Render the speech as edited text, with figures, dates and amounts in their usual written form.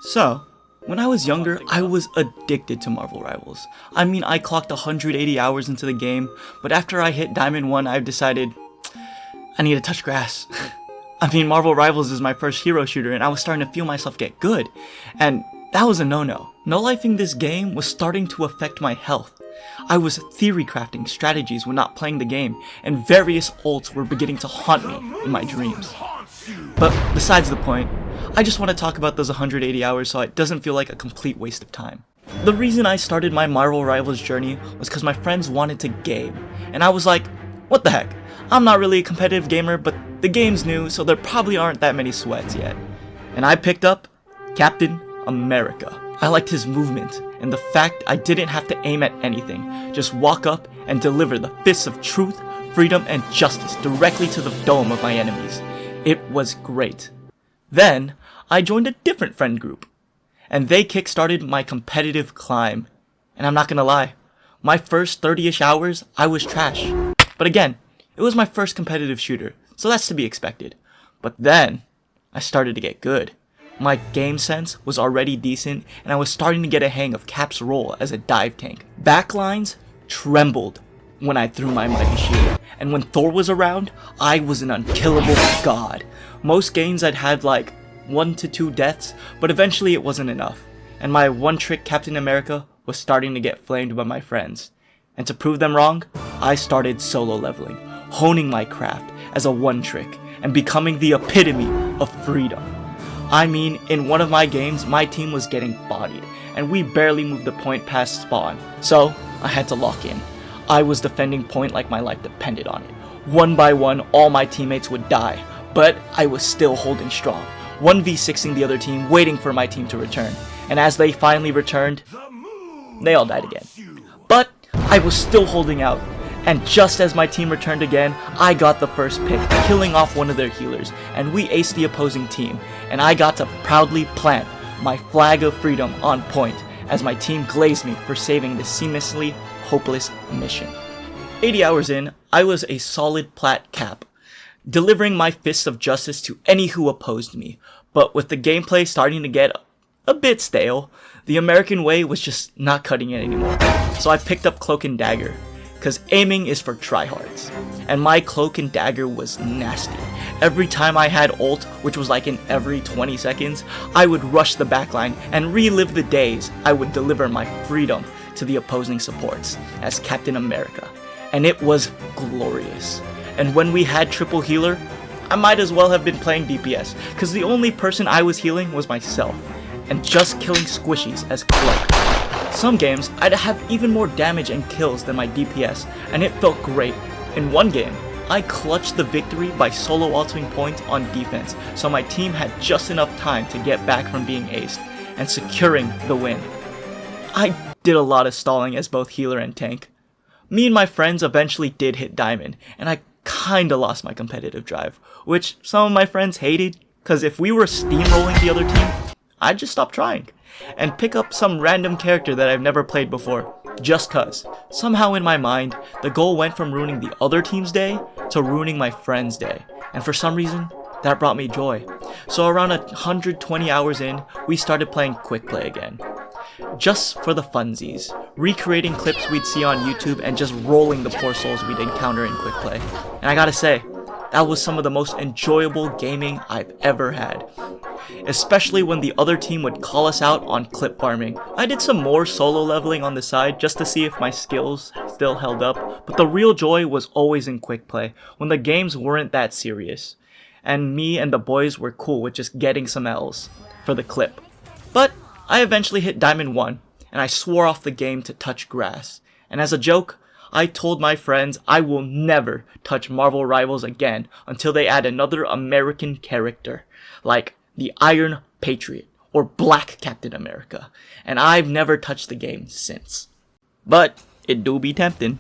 So, when I was younger, I was addicted to Marvel Rivals. I mean, I clocked 180 hours into the game, but after I hit Diamond 1, I decided, I need to touch grass. I mean, Marvel Rivals is my first hero shooter, and I was starting to feel myself get good. And that was a no-no. No-lifing this game was starting to affect my health. I was theory crafting strategies when not playing the game, and various ults were beginning to haunt me in my dreams. But besides the point, I just want to talk about those 180 hours so it doesn't feel like a complete waste of time. The reason I started my Marvel Rivals journey was because my friends wanted to game, and I was like, what the heck, I'm not really a competitive gamer, but the game's new, so there probably aren't that many sweats yet. And I picked up Captain America. I liked his movement, and the fact I didn't have to aim at anything, just walk up and deliver the fists of truth, freedom, and justice directly to the dome of my enemies. It was great. Then, I joined a different friend group, and they kickstarted my competitive climb. And I'm not gonna lie, my first 30-ish hours, I was trash. But again, it was my first competitive shooter, so that's to be expected. But then, I started to get good. My game sense was already decent, and I was starting to get a hang of Cap's role as a dive tank. Backlines trembled when I threw my mighty shield, and when Thor was around, I was an unkillable god. Most games I'd had like 1 to 2 deaths, but eventually it wasn't enough, and my one-trick Captain America was starting to get flamed by my friends. And to prove them wrong, I started solo leveling, honing my craft as a one-trick, and becoming the epitome of freedom. I mean, in one of my games, my team was getting bodied, and we barely moved the point past spawn, so I had to lock in. I was defending point like my life depended on it. One by one, all my teammates would die, but I was still holding strong, 1v6ing the other team, waiting for my team to return, and as they finally returned, they all died again. But I was still holding out, and just as my team returned again, I got the first pick, killing off one of their healers, and we aced the opposing team, and I got to proudly plant my flag of freedom on point as my team glazed me for saving this seamlessly hopeless mission. 80 hours in, I was a solid plat Cap, delivering my fists of justice to any who opposed me, but with the gameplay starting to get a bit stale, the American way was just not cutting it anymore, so I picked up Cloak and Dagger, cause aiming is for tryhards, and my Cloak and Dagger was nasty. Every time I had ult, which was like in every 20 seconds, I would rush the backline and relive the days I would deliver my freedom to the opposing supports as Captain America, and it was glorious. And when we had triple healer, I might as well have been playing DPS, cause the only person I was healing was myself, and just killing squishies as Cloak. Some games, I'd have even more damage and kills than my DPS, and it felt great. In one game, I clutched the victory by solo ulting point on defense, so my team had just enough time to get back from being aced, and securing the win. I did a lot of stalling as both healer and tank. Me and my friends eventually did hit Diamond, and I kinda lost my competitive drive, which some of my friends hated, cause if we were steamrolling the other team, I'd just stop trying, and pick up some random character that I've never played before, just cause. Somehow in my mind, the goal went from ruining the other team's day to ruining my friend's day, and for some reason, that brought me joy. So around 120 hours in, we started playing quick play again. Just for the funsies, recreating clips we'd see on YouTube and just rolling the poor souls we'd encounter in quick play. And I gotta say, that was some of the most enjoyable gaming I've ever had. Especially when the other team would call us out on clip farming. I did some more solo leveling on the side just to see if my skills still held up, but the real joy was always in quick play, when the games weren't that serious, and me and the boys were cool with just getting some L's for the clip. But I eventually hit Diamond 1, and I swore off the game to touch grass, and as a joke, I told my friends I will never touch Marvel Rivals again until they add another American character, like the Iron Patriot, or Black Captain America, and I've never touched the game since. But it do be tempting.